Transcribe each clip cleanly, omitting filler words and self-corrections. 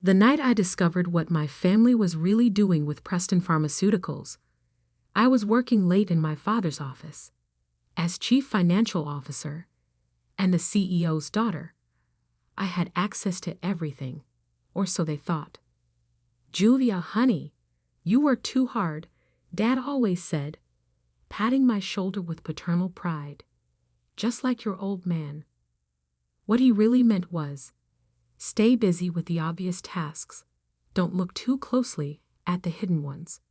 The night I discovered what my family was really doing with Preston Pharmaceuticals, I was working late in my father's office. As chief financial officer and the CEO's daughter, I had access to everything, or so they thought. "Julia, honey, you work too hard," Dad always said, patting my shoulder with paternal pride. "Just like your old man." What he really meant was, stay busy with the obvious tasks. Don't look too closely at the hidden ones.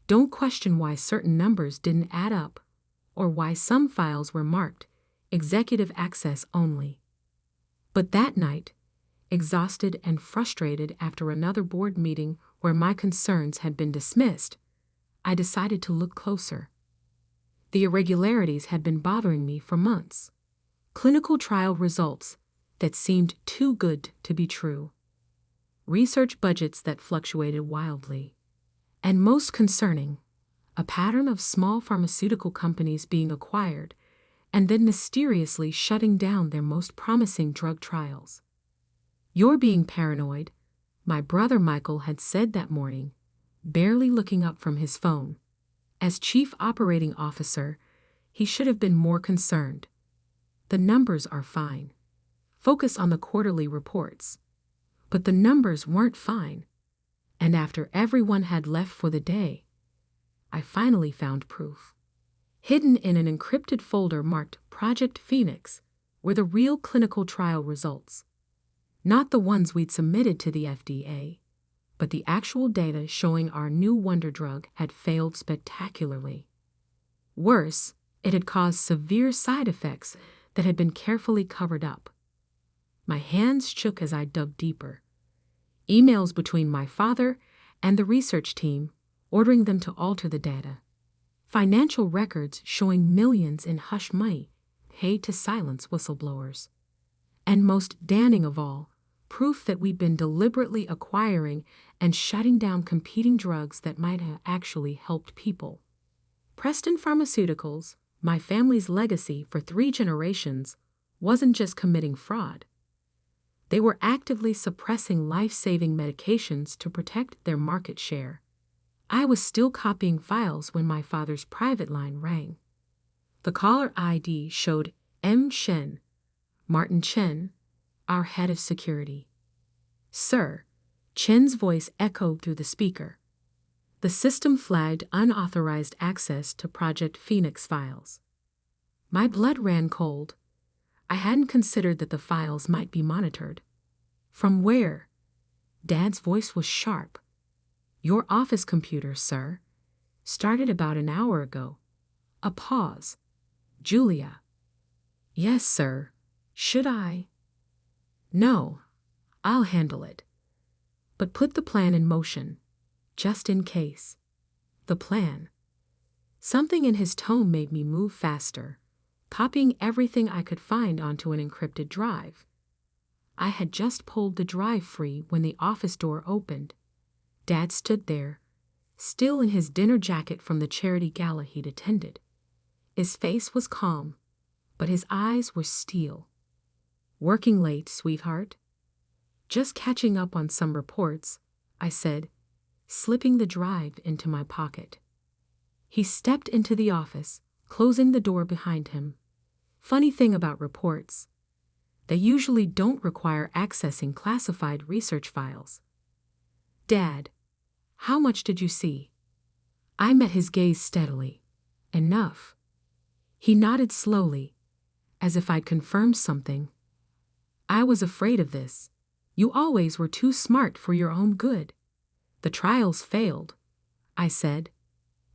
Don't question why certain numbers didn't add up, or why some files were marked executive access only. But that night, exhausted and frustrated after another board meeting where my concerns had been dismissed, I decided to look closer. The irregularities had been bothering me for months. Clinical trial results that seemed too good to be true. Research budgets that fluctuated wildly. And most concerning, a pattern of small pharmaceutical companies being acquired and then mysteriously shutting down their most promising drug trials. "You're being paranoid," my brother Michael had said that morning, barely looking up from his phone. As chief operating officer, he should have been more concerned. "The numbers are fine. Focus on the quarterly reports." But the numbers weren't fine. And after everyone had left for the day, I finally found proof. Hidden in an encrypted folder marked Project Phoenix were the real clinical trial results. Not the ones we'd submitted to the FDA, but the actual data showing our new wonder drug had failed spectacularly. Worse, it had caused severe side effects that had been carefully covered up. My hands shook as I dug deeper. Emails between my father and the research team ordering them to alter the data. Financial records showing millions in hush money paid to silence whistleblowers. And most damning of all, proof that we'd been deliberately acquiring and shutting down competing drugs that might have actually helped people. Preston Pharmaceuticals, my family's legacy for 3 generations, wasn't just committing fraud. They were actively suppressing life-saving medications to protect their market share. I was still copying files when my father's private line rang. The caller ID showed M. Chen, Martin Chen, our head of security. "Sir," Chen's voice echoed through the speaker. The system flagged unauthorized access to Project Phoenix files. My blood ran cold. I hadn't considered that the files might be monitored. "From where?" Dad's voice was sharp. "Your office computer, sir. Started about an hour ago." A pause. "Julia." "Yes, sir. Should I?" "No. I'll handle it. But put the plan in motion, just in case." The plan. Something in his tone made me move faster, copying everything I could find onto an encrypted drive. I had just pulled the drive free when the office door opened. Dad stood there, still in his dinner jacket from the charity gala he'd attended. His face was calm, but his eyes were steel. "Working late, sweetheart?" "Just catching up on some reports," I said, slipping the drive into my pocket. He stepped into the office, closing the door behind him. Funny thing about reports, they usually don't require accessing classified research files. "Dad, how much did you see?" I met his gaze steadily. "Enough." He nodded slowly, as if I'd confirmed something. "I was afraid of this. You always were too smart for your own good." "The trials failed," I said.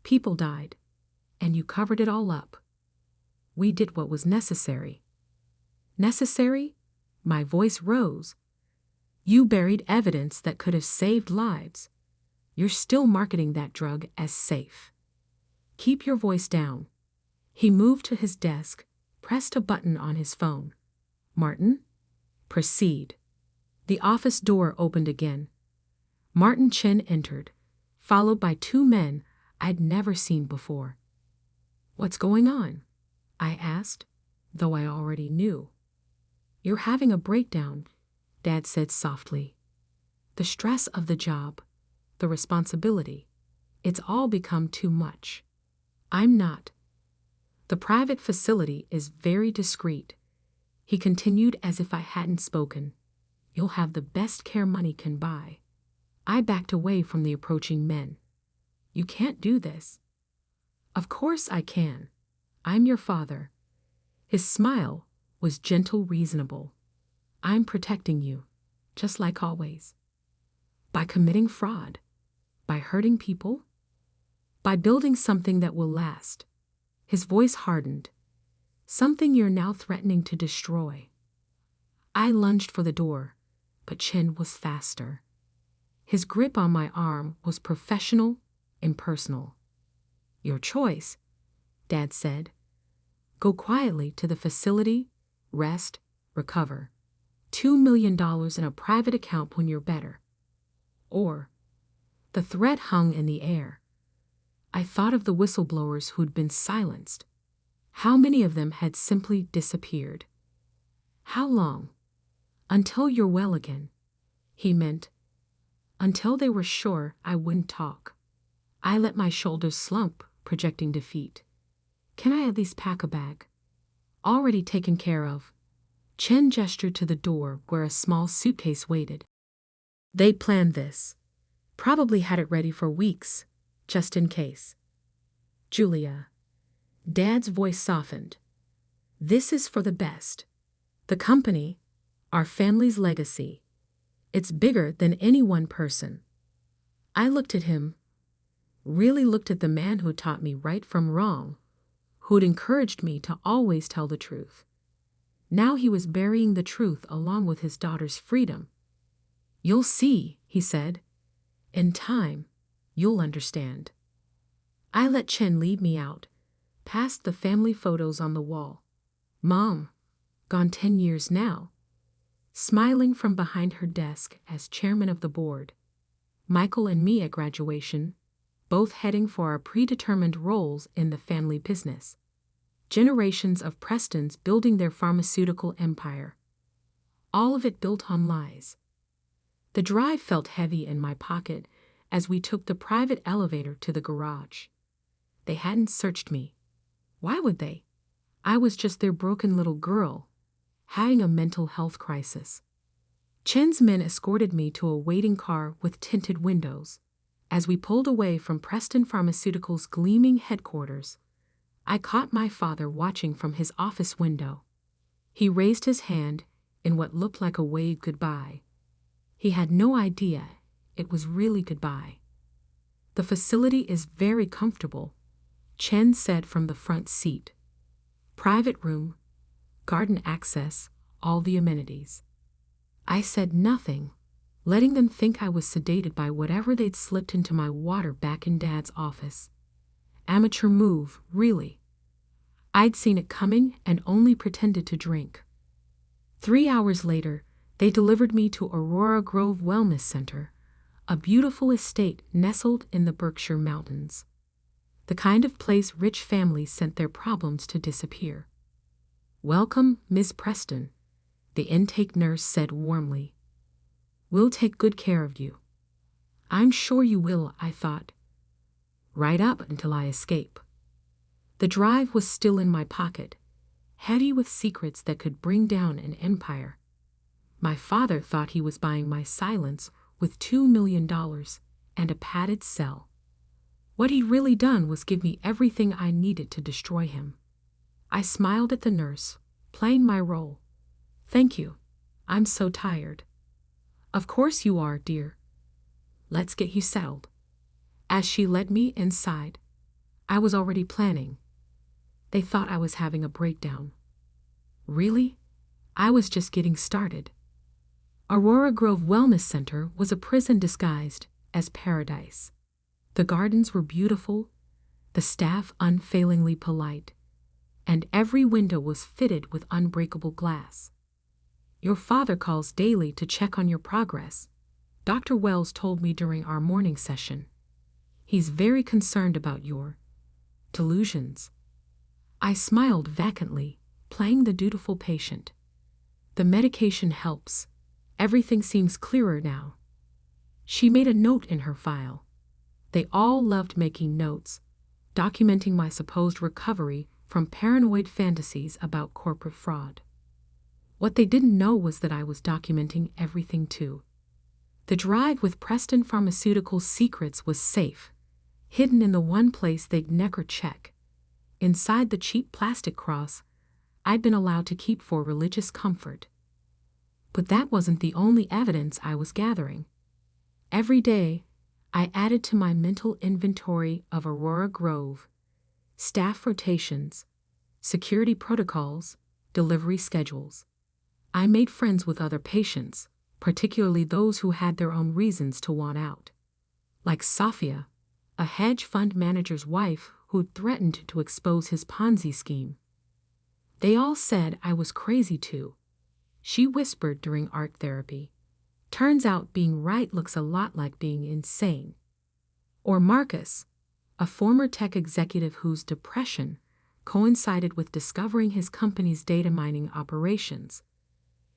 "People died, and you covered it all up. We did what was necessary." "Necessary?" My voice rose. "You buried evidence that could have saved lives. You're still marketing that drug as safe. Keep your voice down." He moved to his desk, pressed a button on his phone. "Martin, proceed." The office door opened again. Martin Chen entered, followed by 2 men I'd never seen before. "What's going on?" I asked, though I already knew. "You're having a breakdown," Dad said softly. The stress of the job, the responsibility, it's all become too much. I'm not. The private facility is very discreet, he continued as if I hadn't spoken. You'll have the best care money can buy. I backed away from the approaching men. You can't do this. Of course I can. I'm your father. His smile was gentle, reasonable. I'm protecting you, just like always. By committing fraud, by hurting people, by building something that will last. His voice hardened. Something you're now threatening to destroy. I lunged for the door, but Chen was faster. His grip on my arm was professional, impersonal. Your choice, Dad said. Go quietly to the facility, rest, recover. $2 million in a private account when you're better. Or, the threat hung in the air. I thought of the whistleblowers who'd been silenced. How many of them had simply disappeared? How long? Until you're well again. He meant, until they were sure I wouldn't talk. I let my shoulders slump, projecting defeat. Can I at least pack a bag? Already taken care of. Chen gestured to the door where a small suitcase waited. They planned this. Probably had it ready for weeks, just in case. Julia. Dad's voice softened. This is for the best. The company, our family's legacy. It's bigger than any one person. I looked at him, really looked at the man who taught me right from wrong, who'd encouraged me to always tell the truth. Now he was burying the truth along with his daughter's freedom. You'll see, he said. In time, you'll understand. I let Chen lead me out, past the family photos on the wall. Mom, gone 10 years now, smiling from behind her desk as chairman of the board. Michael and me at graduation, both heading for our predetermined roles in the family business. Generations of Prestons building their pharmaceutical empire. All of it built on lies. The drive felt heavy in my pocket as we took the private elevator to the garage. They hadn't searched me. Why would they? I was just their broken little girl, having a mental health crisis. Chen's men escorted me to a waiting car with tinted windows. As we pulled away from Preston Pharmaceuticals' gleaming headquarters, I caught my father watching from his office window. He raised his hand in what looked like a wave goodbye. He had no idea it was really goodbye. The facility is very comfortable, Chen said from the front seat. Private room, garden access, all the amenities. I said nothing, letting them think I was sedated by whatever they'd slipped into my water back in Dad's office. Amateur move, really. I'd seen it coming and only pretended to drink. 3 hours later, they delivered me to Aurora Grove Wellness Center, a beautiful estate nestled in the Berkshire Mountains. The kind of place rich families sent their problems to disappear. Welcome, Ms. Preston, the intake nurse said warmly. We'll take good care of you. I'm sure you will, I thought. Right up until I escape. The drive was still in my pocket, heavy with secrets that could bring down an empire. My father thought he was buying my silence with $2 million and a padded cell. What he'd really done was give me everything I needed to destroy him. I smiled at the nurse, playing my role. Thank you. I'm so tired. Of course you are, dear. Let's get you settled. As she led me inside, I was already planning. They thought I was having a breakdown. Really? I was just getting started. Aurora Grove Wellness Center was a prison disguised as paradise. The gardens were beautiful, the staff unfailingly polite, and every window was fitted with unbreakable glass. Your father calls daily to check on your progress, Dr. Wells told me during our morning session. He's very concerned about your delusions. I smiled vacantly, playing the dutiful patient. The medication helps. Everything seems clearer now. She made a note in her file. They all loved making notes, documenting my supposed recovery from paranoid fantasies about corporate fraud. What they didn't know was that I was documenting everything too. The drive with Preston Pharmaceuticals' secrets was safe, hidden in the one place they'd never check. Inside the cheap plastic cross I'd been allowed to keep for religious comfort. But that wasn't the only evidence I was gathering. Every day, I added to my mental inventory of Aurora Grove, staff rotations, security protocols, delivery schedules. I made friends with other patients, particularly those who had their own reasons to want out. Like Safia, a hedge fund manager's wife who'd threatened to expose his Ponzi scheme. They all said I was crazy too. She whispered during art therapy. Turns out being right looks a lot like being insane. Or Marcus, a former tech executive whose depression coincided with discovering his company's data mining operations.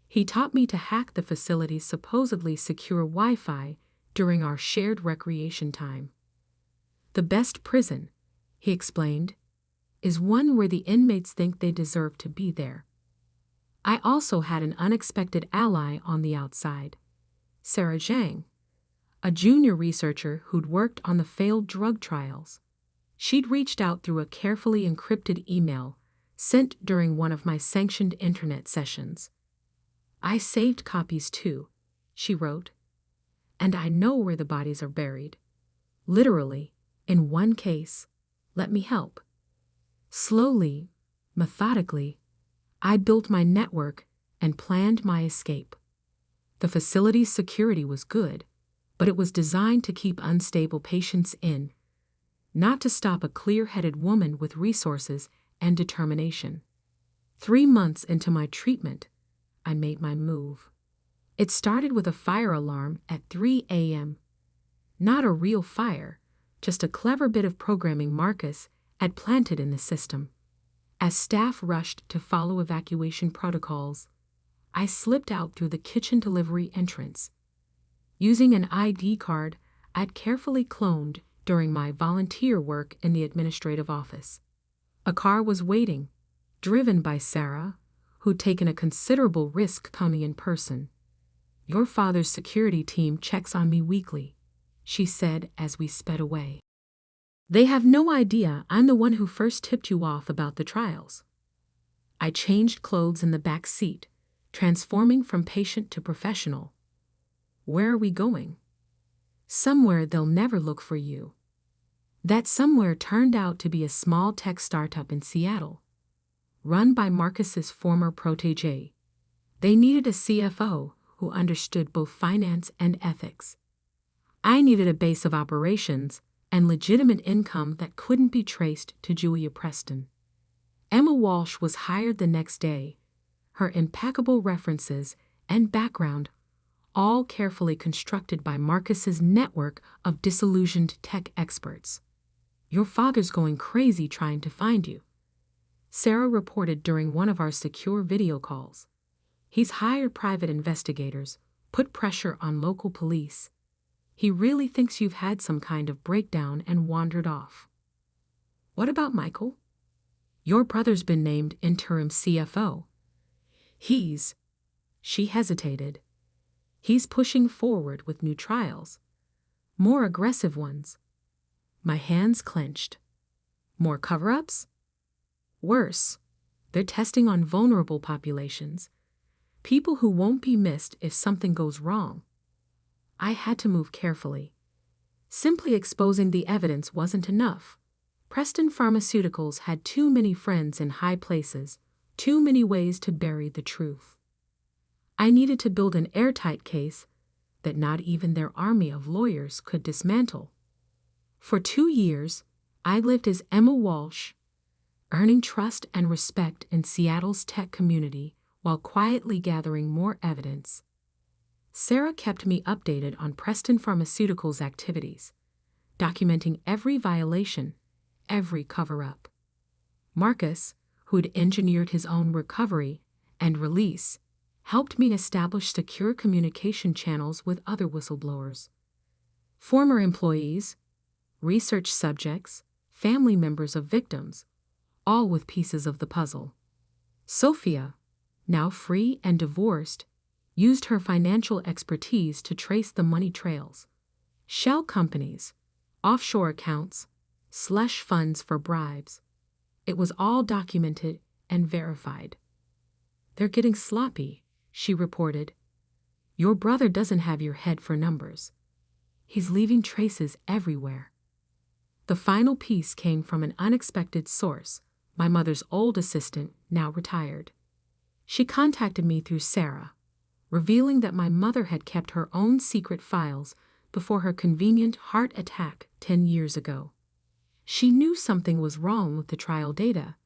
He taught me to hack the facility's supposedly secure Wi-Fi during our shared recreation time. The best prison, he explained, is one where the inmates think they deserve to be there. I also had an unexpected ally on the outside, Sarah Zhang, a junior researcher who'd worked on the failed drug trials. She'd reached out through a carefully encrypted email sent during one of my sanctioned internet sessions. I saved copies too, she wrote, and I know where the bodies are buried. Literally, in one case. Let me help. Slowly, methodically, I built my network and planned my escape. The facility's security was good, but it was designed to keep unstable patients in, not to stop a clear-headed woman with resources and determination. 3 months into my treatment, I made my move. It started with a fire alarm at 3 a.m. Not a real fire, just a clever bit of programming Marcus had planted in the system. As staff rushed to follow evacuation protocols, I slipped out through the kitchen delivery entrance. Using an ID card I'd carefully cloned during my volunteer work in the administrative office. A car was waiting, driven by Sarah, who'd taken a considerable risk coming in person. "Your father's security team checks on me weekly," she said as we sped away. "They have no idea I'm the one who first tipped you off about the trials." I changed clothes in the back seat, transforming from patient to professional. "Where are we going?" "Somewhere they'll never look for you." That somewhere turned out to be a small tech startup in Seattle, run by Marcus's former protégé. They needed a CFO who understood both finance and ethics. I needed a base of operations and legitimate income that couldn't be traced to Julia Preston. Emma Walsh was hired the next day, her impeccable references and background all carefully constructed by Marcus's network of disillusioned tech experts. "Your father's going crazy trying to find you," Sarah reported during one of our secure video calls. "He's hired private investigators, put pressure on local police. He really thinks you've had some kind of breakdown and wandered off." "What about Michael?" "Your brother's been named interim CFO. She hesitated. "He's pushing forward with new trials. More aggressive ones." My hands clenched. "More cover-ups?" "Worse. They're testing on vulnerable populations. People who won't be missed if something goes wrong." I had to move carefully. Simply exposing the evidence wasn't enough. Preston Pharmaceuticals had too many friends in high places, too many ways to bury the truth. I needed to build an airtight case that not even their army of lawyers could dismantle. For 2 years, I lived as Emma Walsh, earning trust and respect in Seattle's tech community while quietly gathering more evidence. Sarah kept me updated on Preston Pharmaceuticals' activities, documenting every violation, every cover-up. Marcus, who'd engineered his own recovery and release, helped me establish secure communication channels with other whistleblowers. Former employees, research subjects, family members of victims, all with pieces of the puzzle. Sophia, now free and divorced, used her financial expertise to trace the money trails. Shell companies, offshore accounts, slush funds for bribes. It was all documented and verified. "They're getting sloppy," she reported. "Your brother doesn't have your head for numbers. He's leaving traces everywhere." The final piece came from an unexpected source, my mother's old assistant, now retired. She contacted me through Sarah, revealing that my mother had kept her own secret files before her convenient heart attack 10 years ago. She knew something was wrong with the trial data,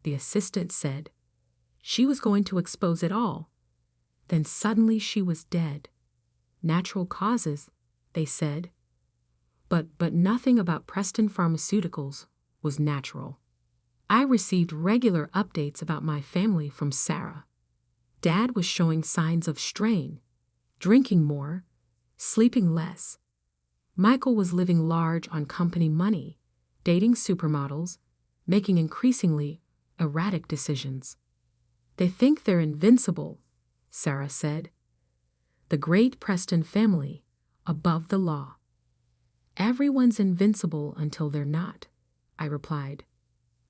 the assistant said. She was going to expose it all. Then suddenly she was dead. Natural causes, they said. But nothing about Preston Pharmaceuticals was natural. I received regular updates about my family from Sarah. Dad was showing signs of strain, drinking more, sleeping less. Michael was living large on company money, dating supermodels, making increasingly erratic decisions. "They think they're invincible," Sarah said. "The great Preston family, above the law." "Everyone's invincible until they're not," I replied.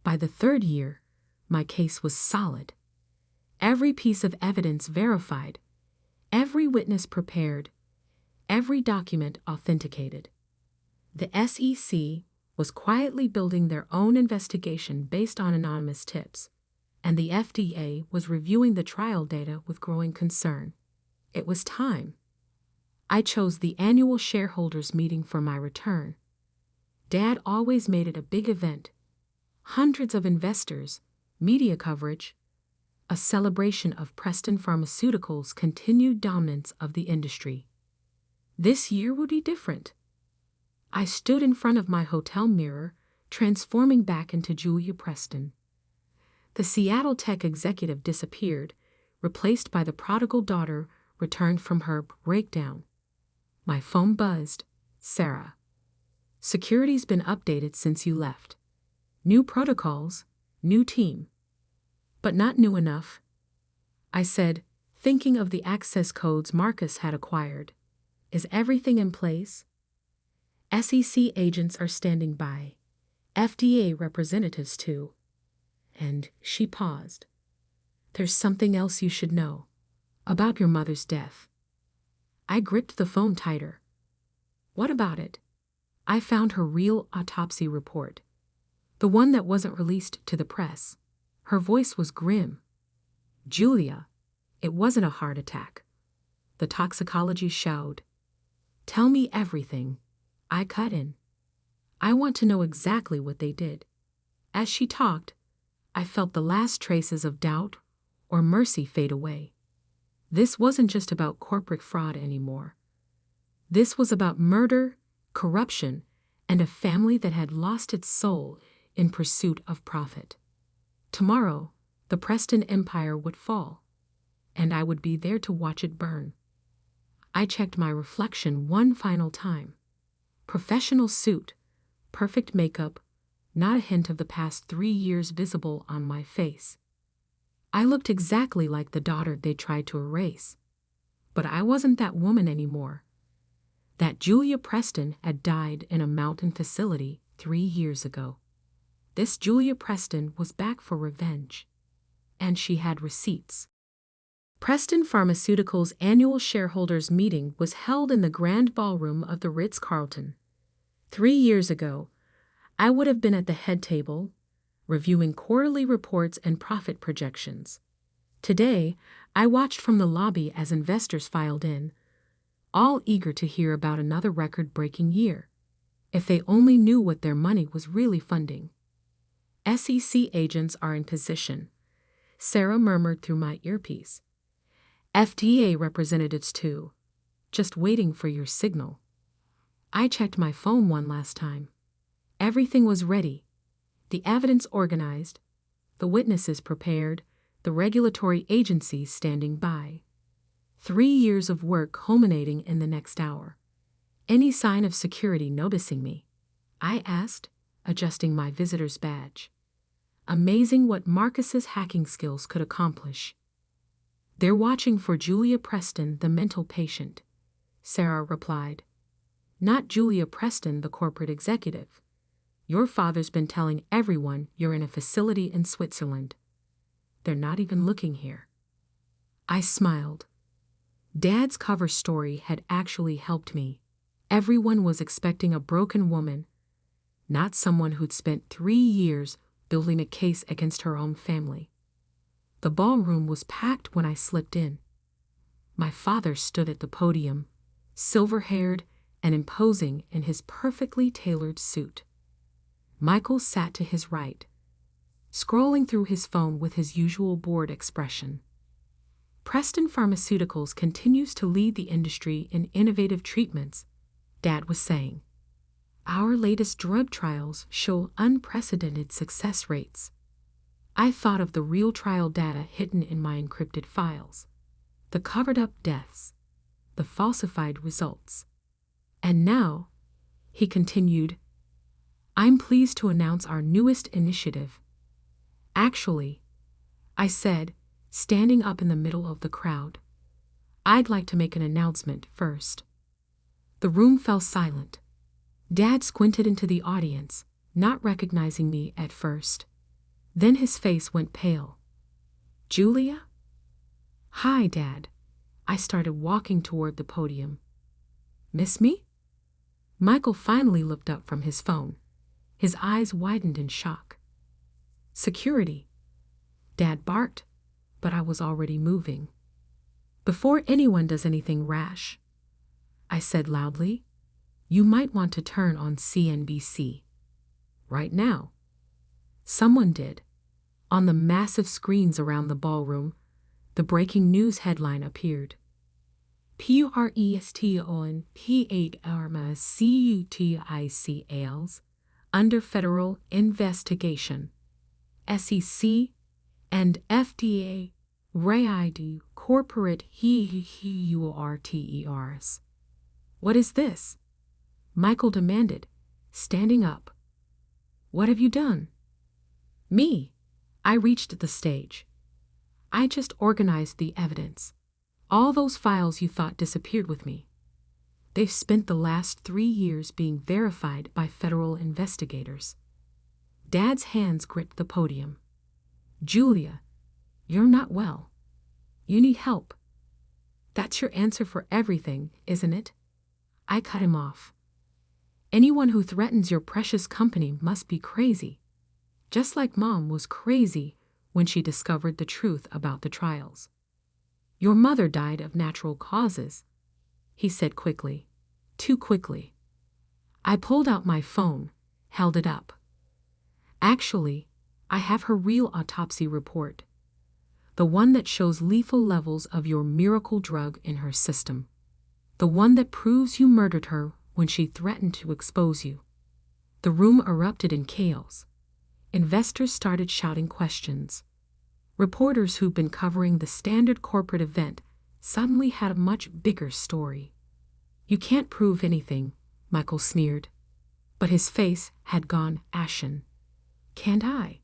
By the 3rd year, my case was solid. Every piece of evidence verified, every witness prepared, every document authenticated. The SEC was quietly building their own investigation based on anonymous tips, and the FDA was reviewing the trial data with growing concern. It was time. I chose the annual shareholders meeting for my return. Dad always made it a big event. Hundreds of investors, media coverage, a celebration of Preston Pharmaceuticals' continued dominance of the industry. This year would be different. I stood in front of my hotel mirror, transforming back into Julia Preston. The Seattle tech executive disappeared, replaced by the prodigal daughter returned from her breakdown. My phone buzzed. "Sarah, security's been updated since you left. New protocols, new team." "But not new enough," I said, thinking of the access codes Marcus had acquired. "Is everything in place?" "SEC agents are standing by. FDA representatives too." And she paused. "There's something else you should know. About your mother's death." I gripped the phone tighter. "What about it?" "I found her real autopsy report. The one that wasn't released to the press." Her voice was grim. "Julia, it wasn't a heart attack." The toxicology showed. "Tell me everything." I cut in. "I want to know exactly what they did." As she talked, I felt the last traces of doubt or mercy fade away. This wasn't just about corporate fraud anymore. This was about murder, corruption, and a family that had lost its soul in pursuit of profit. Tomorrow, the Preston empire would fall, and I would be there to watch it burn. I checked my reflection one final time. Professional suit, perfect makeup, not a hint of the past 3 years visible on my face. I looked exactly like the daughter they tried to erase. But I wasn't that woman anymore. That Julia Preston had died in a mountain facility 3 years ago. This Julia Preston was back for revenge. And she had receipts. Preston Pharmaceuticals' annual shareholders meeting was held in the grand ballroom of the Ritz-Carlton. 3 years ago, I would have been at the head table, reviewing quarterly reports and profit projections. Today, I watched from the lobby as investors filed in, all eager to hear about another record-breaking year. If they only knew what their money was really funding. "SEC agents are in position," Sarah murmured through my earpiece. "FDA representatives too, just waiting for your signal." I checked my phone one last time. Everything was ready. The evidence organized, the witnesses prepared, the regulatory agencies standing by. 3 years of work culminating in the next hour. Any sign of security noticing me? I asked, adjusting my visitor's badge. Amazing what Marcus's hacking skills could accomplish. They're watching for Julia Preston, the mental patient, Sarah replied. Not Julia Preston, the corporate executive. Your father's been telling everyone you're in a facility in Switzerland. They're not even looking here. I smiled. Dad's cover story had actually helped me. Everyone was expecting a broken woman, not someone who'd spent 3 years building a case against her own family. The ballroom was packed when I slipped in. My father stood at the podium, silver-haired and imposing in his perfectly tailored suit. Michael sat to his right, scrolling through his phone with his usual bored expression. Preston Pharmaceuticals continues to lead the industry in innovative treatments, Dad was saying. Our latest drug trials show unprecedented success rates. I thought of the real trial data hidden in my encrypted files, the covered-up deaths, the falsified results. And now, he continued, I'm pleased to announce our newest initiative. Actually, I said, standing up in the middle of the crowd, I'd like to make an announcement first. The room fell silent. Dad squinted into the audience, not recognizing me at first. Then his face went pale. Julia? Hi, Dad. I started walking toward the podium. Miss me? Michael finally looked up from his phone. His eyes widened in shock. Security, Dad barked, but I was already moving. Before anyone does anything rash, I said loudly, you might want to turn on CNBC. Right now. Someone did. On the massive screens around the ballroom, the breaking news headline appeared. Preston Pharmaceuticals under federal investigation. SEC and FDA raid corporate HURTERs. What is this? Michael demanded, standing up. What have you done? Me. I reached the stage. I just organized the evidence. All those files you thought disappeared with me. They've spent the last 3 years being verified by federal investigators. Dad's hands gripped the podium. Julia, you're not well. You need help. That's your answer for everything, isn't it? I cut him off. Anyone who threatens your precious company must be crazy. Just like Mom was crazy when she discovered the truth about the trials. Your mother died of natural causes, he said quickly. Too quickly. I pulled out my phone, held it up. Actually, I have her real autopsy report. The one that shows lethal levels of your miracle drug in her system. The one that proves you murdered her when she threatened to expose you. The room erupted in chaos. Investors started shouting questions. Reporters who'd been covering the standard corporate event suddenly had a much bigger story. You can't prove anything, Michael sneered. But his face had gone ashen. Can't I?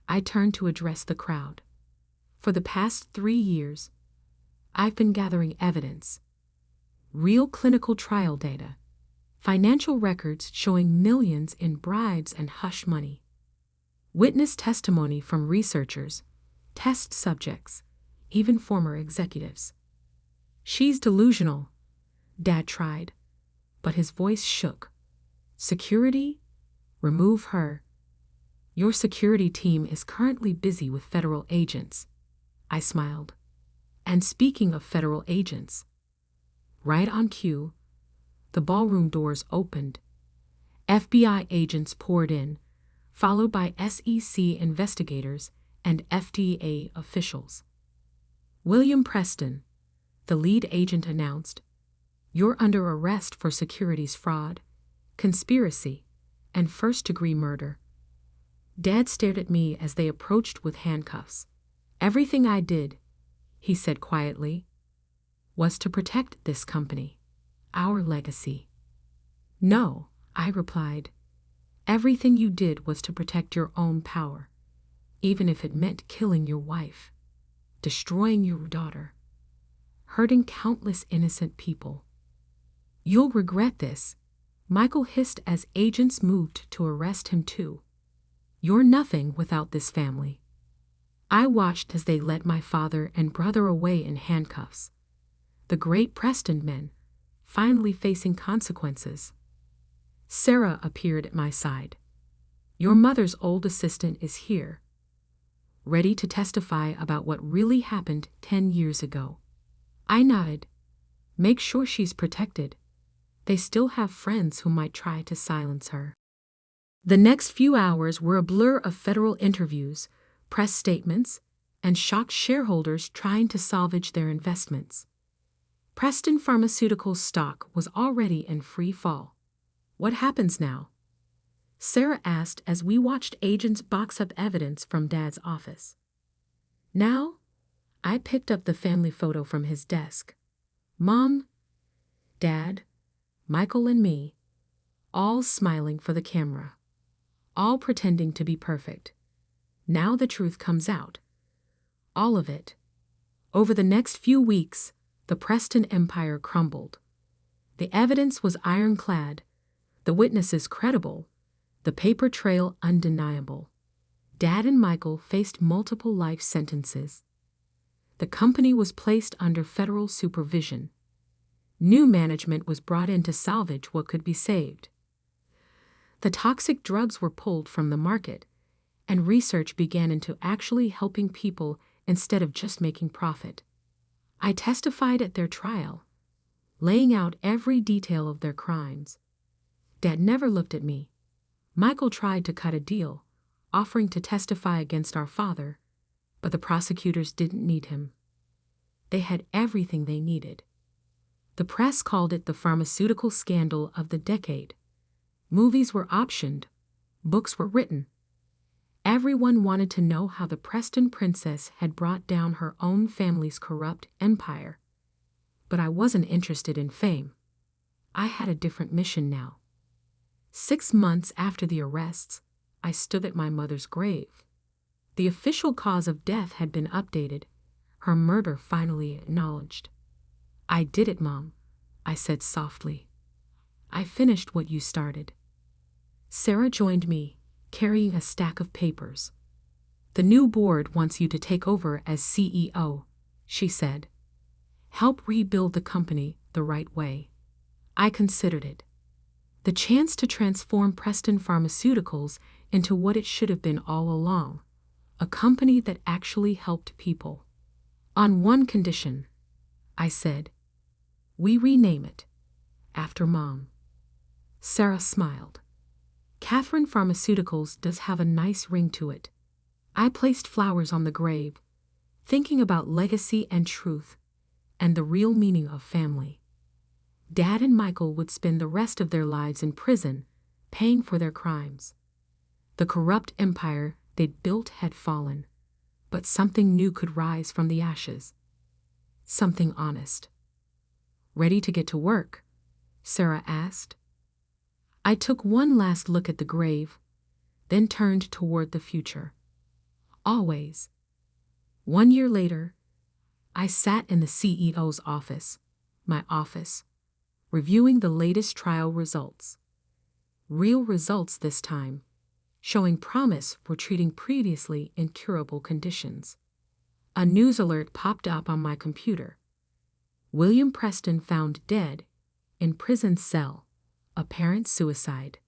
I turned to address the crowd. For the past 3 years, I've been gathering evidence. Real clinical trial data. Financial records showing millions in bribes and hush money. Witness testimony from researchers, test subjects, even former executives. She's delusional, Dad tried, but his voice shook. Security? Remove her. Your security team is currently busy with federal agents. I smiled. And speaking of federal agents, right on cue, the ballroom doors opened. FBI agents poured in, followed by SEC investigators and FDA officials. William Preston, the lead agent announced, you're under arrest for securities fraud, conspiracy, and first-degree murder. Dad stared at me as they approached with handcuffs. Everything I did, he said quietly, was to protect this company, our legacy. No, I replied. Everything you did was to protect your own power, even if it meant killing your wife, destroying your daughter, hurting countless innocent people. You'll regret this, Michael hissed as agents moved to arrest him too. You're nothing without this family. I watched as they led my father and brother away in handcuffs. The great Preston men, finally facing consequences. Sarah appeared at my side. Your mother's old assistant is here, ready to testify about what really happened 10 years ago. I nodded. Make sure she's protected. They still have friends who might try to silence her. The next few hours were a blur of federal interviews, press statements, and shocked shareholders trying to salvage their investments. Preston Pharmaceuticals stock was already in free fall. What happens now? Sarah asked as we watched agents box up evidence from Dad's office. Now, I picked up the family photo from his desk. Mom, Dad, Michael and me, all smiling for the camera, all pretending to be perfect. Now the truth comes out. All of it. Over the next few weeks, the Preston empire crumbled. The evidence was ironclad, the witnesses credible, the paper trail undeniable. Dad and Michael faced multiple life sentences. The company was placed under federal supervision. New management was brought in to salvage what could be saved. The toxic drugs were pulled from the market, and research began into actually helping people instead of just making profit. I testified at their trial, laying out every detail of their crimes. Dad never looked at me. Michael tried to cut a deal, offering to testify against our father, but the prosecutors didn't need him. They had everything they needed. The press called it the pharmaceutical scandal of the decade. Movies were optioned, books were written. Everyone wanted to know how the Preston princess had brought down her own family's corrupt empire. But I wasn't interested in fame. I had a different mission now. 6 months after the arrests, I stood at my mother's grave. The official cause of death had been updated, her murder finally acknowledged. I did it, Mom, I said softly. I finished what you started. Sarah joined me, carrying a stack of papers. The new board wants you to take over as CEO, she said. Help rebuild the company the right way. I considered it. The chance to transform Preston Pharmaceuticals into what it should have been all along, a company that actually helped people. On one condition, I said. We rename it after Mom. Sarah smiled. Catherine Pharmaceuticals does have a nice ring to it. I placed flowers on the grave, thinking about legacy and truth, and the real meaning of family. Dad and Michael would spend the rest of their lives in prison, paying for their crimes. The corrupt empire they'd built had fallen, but something new could rise from the ashes. Something honest. Ready to get to work? Sarah asked. I took one last look at the grave, then turned toward the future. Always. 1 year later, I sat in the CEO's office, my office, reviewing the latest trial results. Real results this time, showing promise for treating previously incurable conditions. A news alert popped up on my computer. William Preston found dead in prison cell, apparent suicide.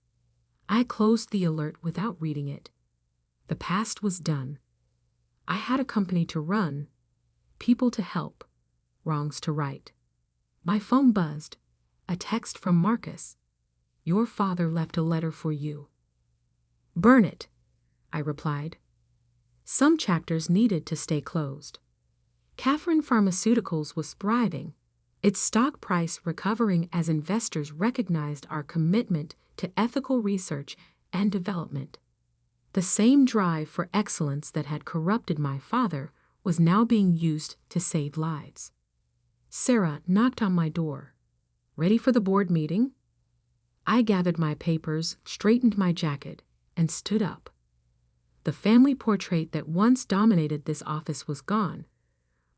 I closed the alert without reading it. The past was done. I had a company to run, people to help, wrongs to right. My phone buzzed. A text from Marcus. Your father left a letter for you. Burn it, I replied. Some chapters needed to stay closed. Catherine Pharmaceuticals was thriving, its stock price recovering as investors recognized our commitment to ethical research and development. The same drive for excellence that had corrupted my father was now being used to save lives. Sarah knocked on my door. Ready for the board meeting? I gathered my papers, straightened my jacket, and stood up. The family portrait that once dominated this office was gone,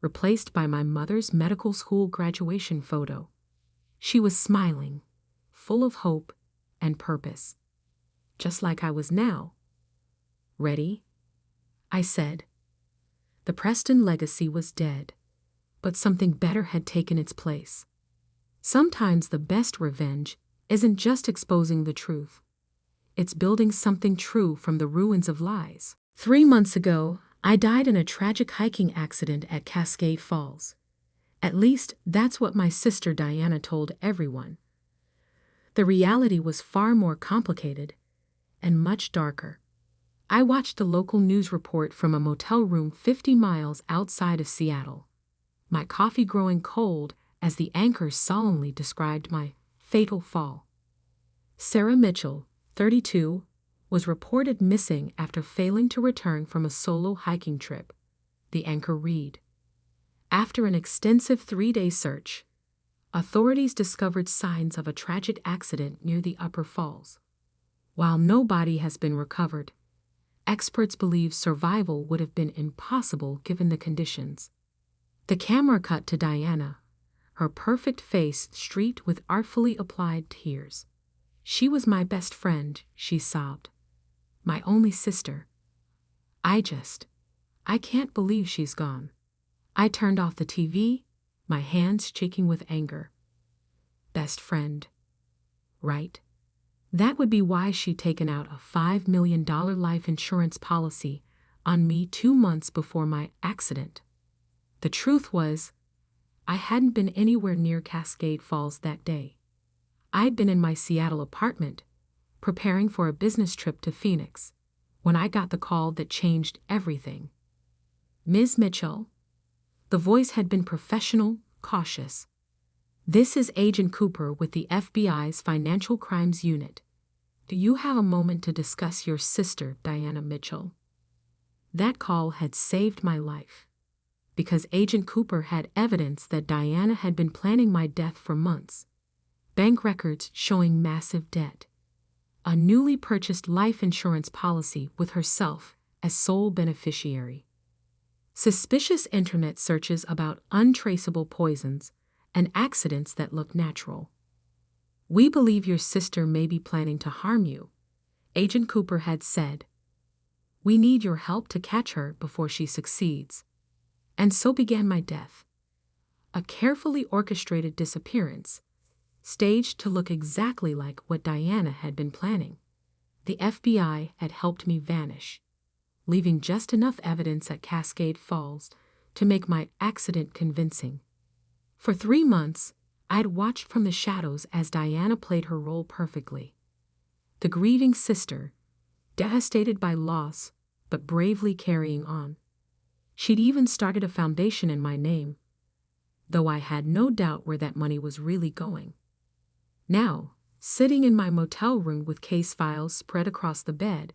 replaced by my mother's medical school graduation photo. She was smiling, full of hope and purpose, just like I was now. "Ready?" I said. The Preston legacy was dead, but something better had taken its place. Sometimes the best revenge isn't just exposing the truth. It's building something true from the ruins of lies. 3 months ago, I died in a tragic hiking accident at Cascade Falls. At least, that's what my sister Diana told everyone. The reality was far more complicated and much darker. I watched the local news report from a motel room 50 miles outside of Seattle, my coffee growing cold as the anchors solemnly described my fatal fall. Sarah Mitchell, 32, was reported missing after failing to return from a solo hiking trip, the anchor read. After an extensive 3-day search, authorities discovered signs of a tragic accident near the Upper Falls. While no body has been recovered, experts believe survival would have been impossible given the conditions. The camera cut to Diana, her perfect face streaked with artfully applied tears. "She was my best friend," she sobbed. "My only sister. I can't believe she's gone." I turned off the TV, my hands shaking with anger. Best friend. Right? That would be why she'd taken out a $5 million life insurance policy on me 2 months before my accident. The truth was, I hadn't been anywhere near Cascade Falls that day. I'd been in my Seattle apartment, preparing for a business trip to Phoenix, when I got the call that changed everything. "Ms. Mitchell." The voice had been professional, cautious. "This is Agent Cooper with the FBI's Financial Crimes Unit. Do you have a moment to discuss your sister, Diana Mitchell?" That call had saved my life, because Agent Cooper had evidence that Diana had been planning my death for months. Bank records showing massive debt. A newly purchased life insurance policy with herself as sole beneficiary. Suspicious internet searches about untraceable poisons and accidents that look natural. "We believe your sister may be planning to harm you," Agent Cooper had said. "We need your help to catch her before she succeeds." And so began my death. A carefully orchestrated disappearance, staged to look exactly like what Diana had been planning. The FBI had helped me vanish, leaving just enough evidence at Cascade Falls to make my accident convincing. For 3 months, I'd watched from the shadows as Diana played her role perfectly. The grieving sister, devastated by loss, but bravely carrying on. She'd even started a foundation in my name, though I had no doubt where that money was really going. Now, sitting in my motel room with case files spread across the bed,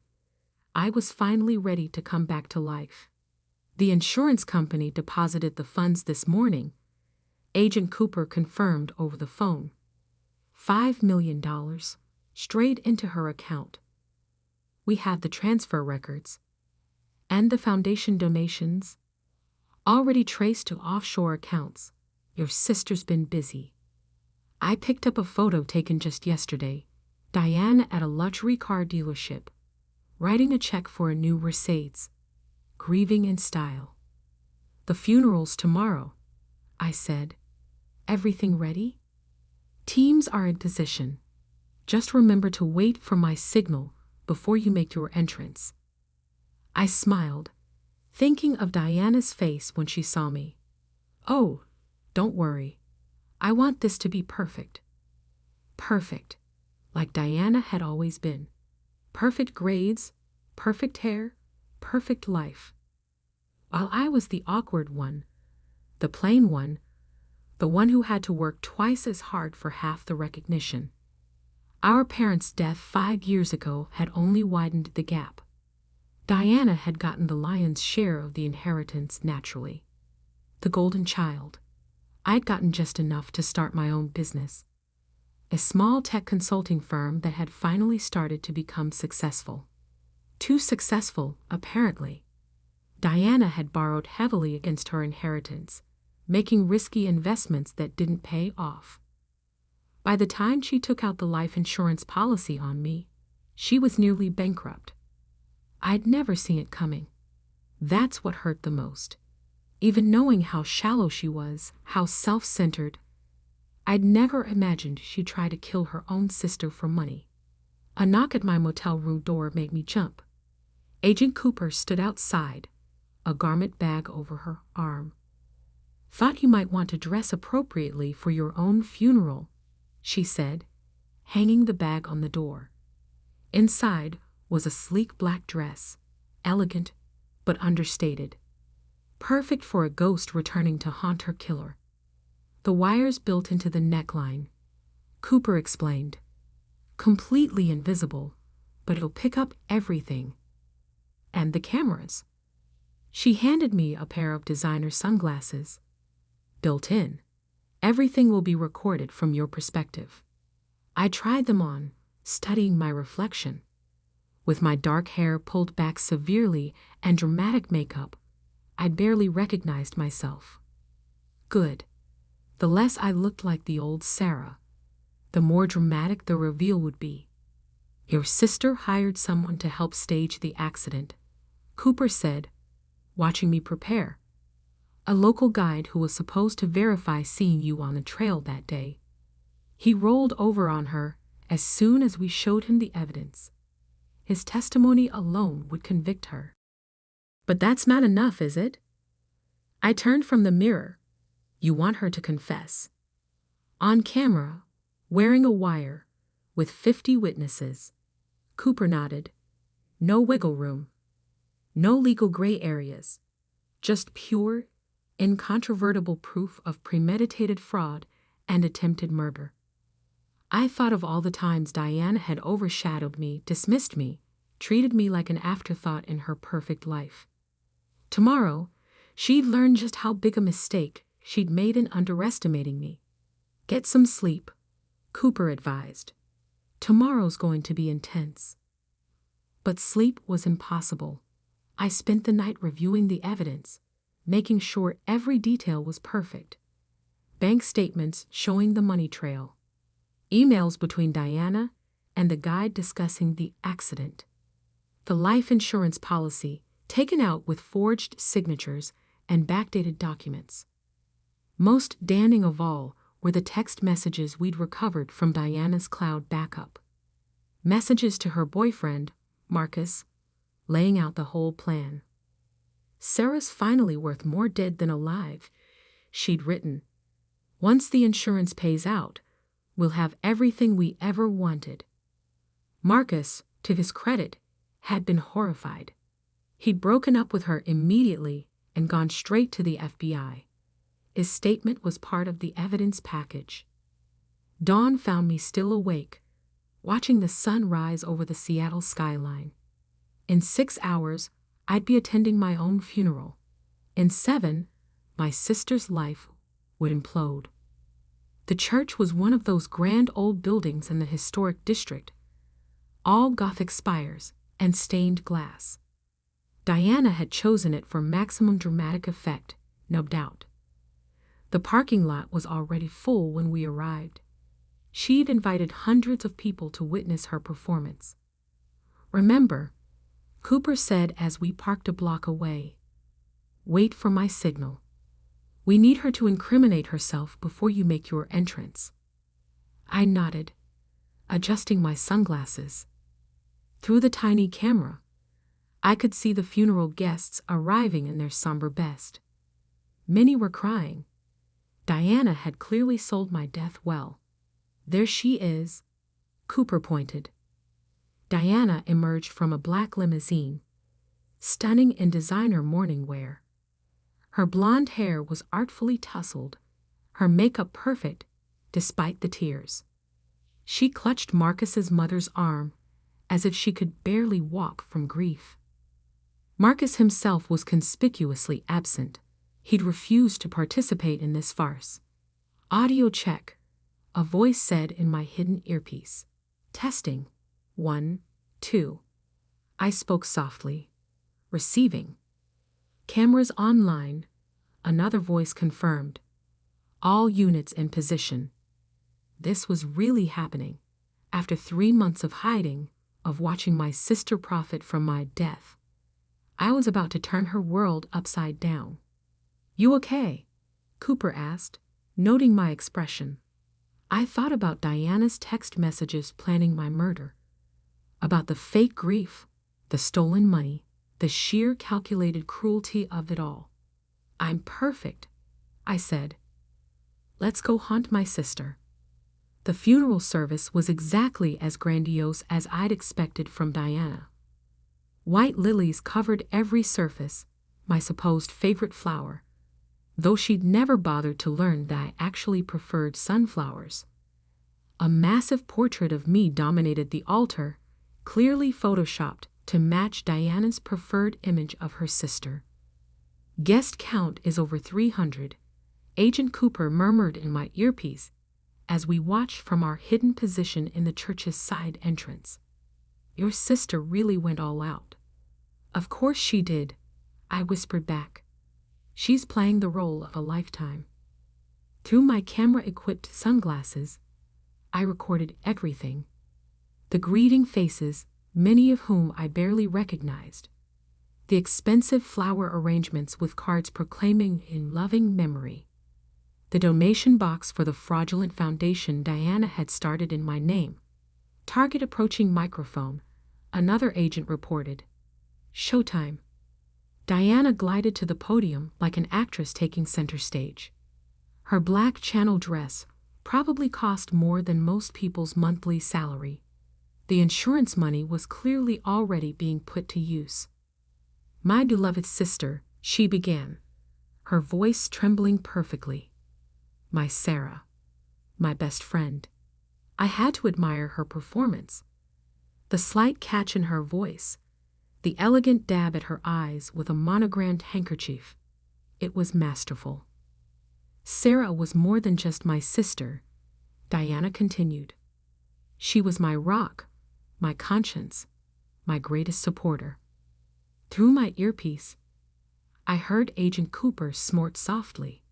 I was finally ready to come back to life. The insurance company deposited the funds this morning, Agent Cooper confirmed over the phone. $5 million, straight into her account. We have the transfer records. And the foundation donations, already traced to offshore accounts. Your sister's been busy. I picked up a photo taken just yesterday, Diana at a luxury car dealership, writing a check for a new Mercedes, grieving in style. "The funeral's tomorrow," I said. "Everything ready?" "Teams are in position. Just remember to wait for my signal before you make your entrance." I smiled, thinking of Diana's face when she saw me. "Oh, don't worry. I want this to be perfect." Perfect, like Diana had always been. Perfect grades, perfect hair, perfect life. While I was the awkward one, the plain one, the one who had to work twice as hard for half the recognition. Our parents' death 5 years ago had only widened the gap. Diana had gotten the lion's share of the inheritance naturally. The golden child. I'd gotten just enough to start my own business. a small tech consulting firm that had finally started to become successful. Too successful, apparently. Diana had borrowed heavily against her inheritance, making risky investments that didn't pay off. By the time she took out the life insurance policy on me, she was nearly bankrupt. I'd never seen it coming. That's what hurt the most. Even knowing how shallow she was, how self-centered, I'd never imagined she'd try to kill her own sister for money. A knock at my motel room door made me jump. Agent Cooper stood outside, a garment bag over her arm. "Thought you might want to dress appropriately for your own funeral," she said, hanging the bag on the door. Inside was a sleek black dress, elegant but understated. Perfect for a ghost returning to haunt her killer. The wires built into the neckline, Cooper explained. Completely invisible, but it'll pick up everything. And the cameras. She handed me a pair of designer sunglasses. Built in. Everything will be recorded from your perspective. I tried them on, studying my reflection. With my dark hair pulled back severely and dramatic makeup, I barely recognized myself. Good. The less I looked like the old Sarah, the more dramatic the reveal would be. "Your sister hired someone to help stage the accident," Cooper said, watching me prepare. "A local guide who was supposed to verify seeing you on the trail that day. He rolled over on her as soon as we showed him the evidence. His testimony alone would convict her." "But that's not enough, is it?" I turned from the mirror. "You want her to confess." "On camera, wearing a wire, with 50 witnesses." Cooper nodded. "No wiggle room. No legal gray areas. Just pure, incontrovertible proof of premeditated fraud and attempted murder." I thought of all the times Diana had overshadowed me, dismissed me, treated me like an afterthought in her perfect life. Tomorrow, she'd learn just how big a mistake she'd made in underestimating me. "Get some sleep," Cooper advised. "Tomorrow's going to be intense." But sleep was impossible. I spent the night reviewing the evidence, making sure every detail was perfect. Bank statements showing the money trail. Emails between Diana and the guide discussing the accident. The life insurance policy, taken out with forged signatures and backdated documents. Most damning of all were the text messages we'd recovered from Diana's cloud backup. Messages to her boyfriend, Marcus, laying out the whole plan. "Sarah's finally worth more dead than alive," she'd written. "Once the insurance pays out, we'll have everything we ever wanted." Marcus, to his credit, had been horrified. He'd broken up with her immediately and gone straight to the FBI. His statement was part of the evidence package. Dawn found me still awake, watching the sun rise over the Seattle skyline. In 6 hours, I'd be attending my own funeral. In 7, my sister's life would implode. The church was one of those grand old buildings in the historic district, all Gothic spires and stained glass. Diana had chosen it for maximum dramatic effect, no doubt. The parking lot was already full when we arrived. She'd invited hundreds of people to witness her performance. "Remember," Cooper said as we parked a block away, "wait for my signal. We need her to incriminate herself before you make your entrance." I nodded, adjusting my sunglasses. Through the tiny camera, I could see the funeral guests arriving in their somber best. Many were crying. Diana had clearly sold my death well. "There she is," Cooper pointed. Diana emerged from a black limousine, stunning in designer mourning wear. Her blonde hair was artfully tousled, her makeup perfect despite the tears. She clutched Marcus's mother's arm as if she could barely walk from grief. Marcus himself was conspicuously absent. He'd refused to participate in this farce. "Audio check," a voice said in my hidden earpiece. Testing. 1, 2. I spoke softly. Receiving. Cameras online. Another voice confirmed. All units in position. This was really happening. After 3 months of hiding, of watching my sister profit from my death, I was about to turn her world upside down. You okay? Cooper asked, noting my expression. I thought about Diana's text messages planning my murder, about the fake grief, the stolen money, the sheer calculated cruelty of it all. I'm perfect, I said. Let's go haunt my sister. The funeral service was exactly as grandiose as I'd expected from Diana. White lilies covered every surface, my supposed favorite flower, though she'd never bothered to learn that I actually preferred sunflowers. A massive portrait of me dominated the altar, clearly photoshopped to match Diana's preferred image of her sister. Guest count is over 300, Agent Cooper murmured in my earpiece as we watched from our hidden position in the church's side entrance. Your sister really went all out. Of course she did, I whispered back. She's playing the role of a lifetime. Through my camera-equipped sunglasses, I recorded everything. The greeting faces, many of whom I barely recognized. The expensive flower arrangements with cards proclaiming in loving memory. The donation box for the fraudulent foundation Diana had started in my name. Target approaching microphone, another agent reported. Showtime. Diana glided to the podium like an actress taking center stage. Her black channel dress probably cost more than most people's monthly salary. The insurance money was clearly already being put to use. My beloved sister, she began, her voice trembling perfectly. My Sarah, my best friend. I had to admire her performance. The slight catch in her voice, the elegant dab at her eyes with a monogrammed handkerchief. It was masterful. Sarah was more than just my sister, Diana continued. She was my rock, my conscience, my greatest supporter. Through my earpiece, I heard Agent Cooper snort softly.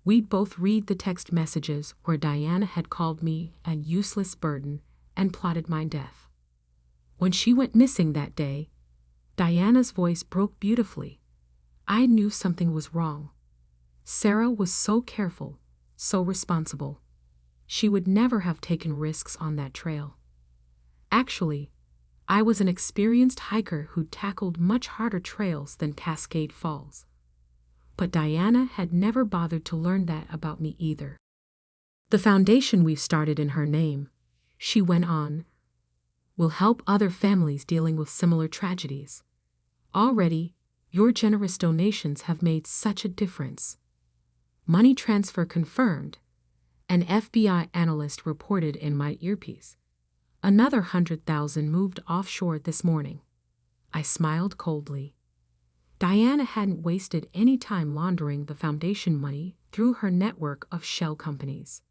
We'd both read the text messages where Diana had called me a useless burden and plotted my death. When she went missing that day, Diana's voice broke beautifully. I knew something was wrong. Sarah was so careful, so responsible. She would never have taken risks on that trail. Actually, I was an experienced hiker who tackled much harder trails than Cascade Falls. But Diana had never bothered to learn that about me either. The foundation we've started in her name, she went on, will help other families dealing with similar tragedies. Already, your generous donations have made such a difference. Money transfer confirmed, an FBI analyst reported in my earpiece. Another 100,000 moved offshore this morning. I smiled coldly. Diana hadn't wasted any time laundering the foundation money through her network of shell companies.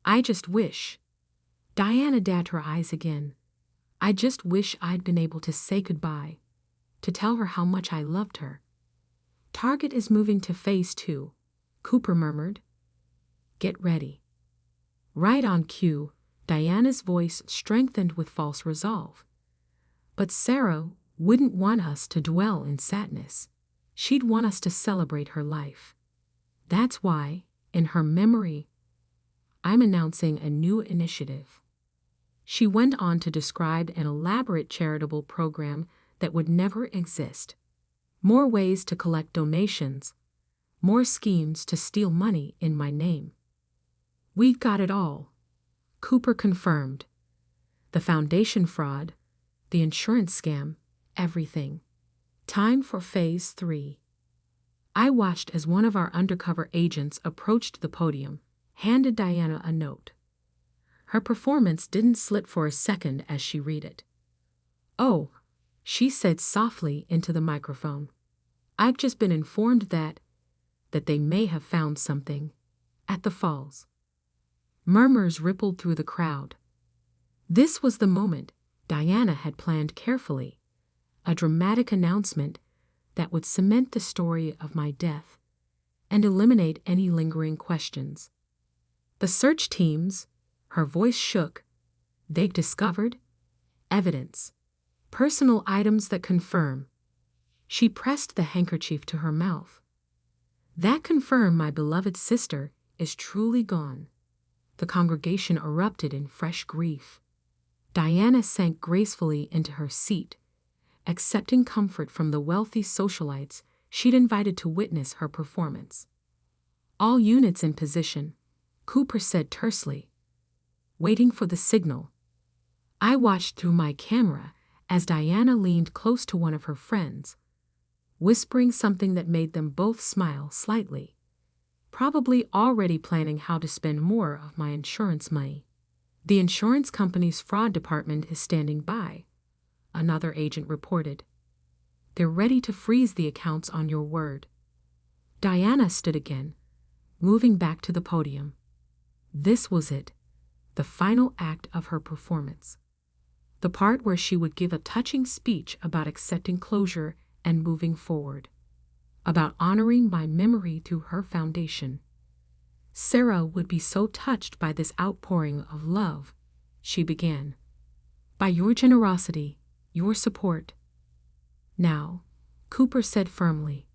I just wish. Diana dabbed her eyes again. I just wish I'd been able to say goodbye, to tell her how much I loved her. Target is moving to phase 2, Cooper murmured. Get ready. Right on cue, Diana's voice strengthened with false resolve. But Sarah wouldn't want us to dwell in sadness. She'd want us to celebrate her life. That's why, in her memory, I'm announcing a new initiative. She went on to describe an elaborate charitable program that would never exist. More ways to collect donations, more schemes to steal money in my name. We've got it all, Cooper confirmed. The foundation fraud, the insurance scam, everything. Time for phase 3. I watched as one of our undercover agents approached the podium, handed Diana a note. Her performance didn't slip for a second as she read it. Oh, she said softly into the microphone. I've just been informed that they may have found something at the falls. Murmurs rippled through the crowd. This was the moment Diana had planned carefully, a dramatic announcement that would cement the story of my death and eliminate any lingering questions. The search teams, her voice shook, they've discovered evidence, personal items that confirm. She pressed the handkerchief to her mouth. That confirmed my beloved sister is truly gone. The congregation erupted in fresh grief. Diana sank gracefully into her seat, accepting comfort from the wealthy socialites she'd invited to witness her performance. All units in position, Cooper said tersely. Waiting for the signal. I watched through my camera as Diana leaned close to one of her friends, whispering something that made them both smile slightly, probably already planning how to spend more of my insurance money. The insurance company's fraud department is standing by, another agent reported. They're ready to freeze the accounts on your word. Diana stood again, moving back to the podium. This was it, the final act of her performance. The part where she would give a touching speech about accepting closure and moving forward, about honoring my memory through her foundation. Sarah would be so touched by this outpouring of love, she began. By your generosity, your support. Now, Cooper said firmly,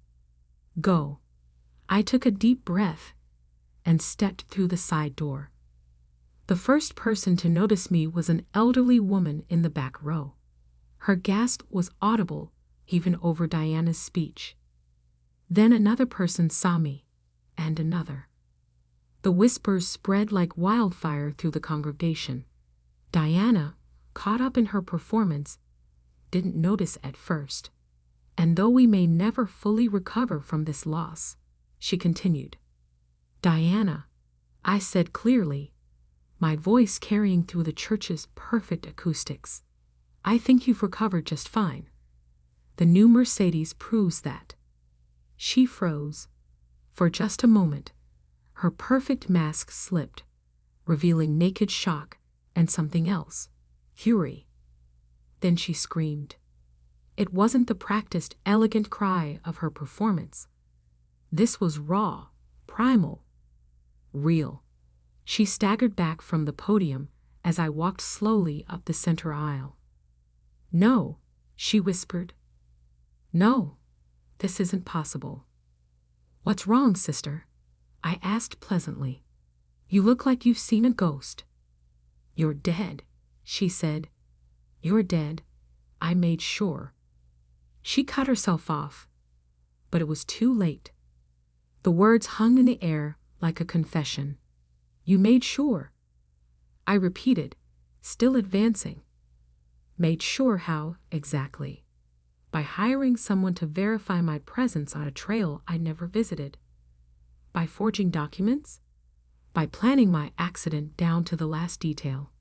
go. I took a deep breath and stepped through the side door. The first person to notice me was an elderly woman in the back row. Her gasp was audible even over Diana's speech. Then another person saw me, and another. The whispers spread like wildfire through the congregation. Diana, caught up in her performance, didn't notice at first. And though we may never fully recover from this loss, she continued. Diana, I said clearly, my voice carrying through the church's perfect acoustics. I think you've recovered just fine. The new Mercedes proves that. She froze. For just a moment, her perfect mask slipped, revealing naked shock and something else, fury. Then she screamed. It wasn't the practiced, elegant cry of her performance. This was raw, primal, real. She staggered back from the podium as I walked slowly up the center aisle. No, she whispered. No, this isn't possible. What's wrong, sister? I asked pleasantly. You look like you've seen a ghost. You're dead, she said. You're dead. I made sure. She cut herself off, but it was too late. The words hung in the air like a confession. You made sure. I repeated, still advancing. Made sure how, exactly? By hiring someone to verify my presence on a trail I never visited. By forging documents? By planning my accident down to the last detail.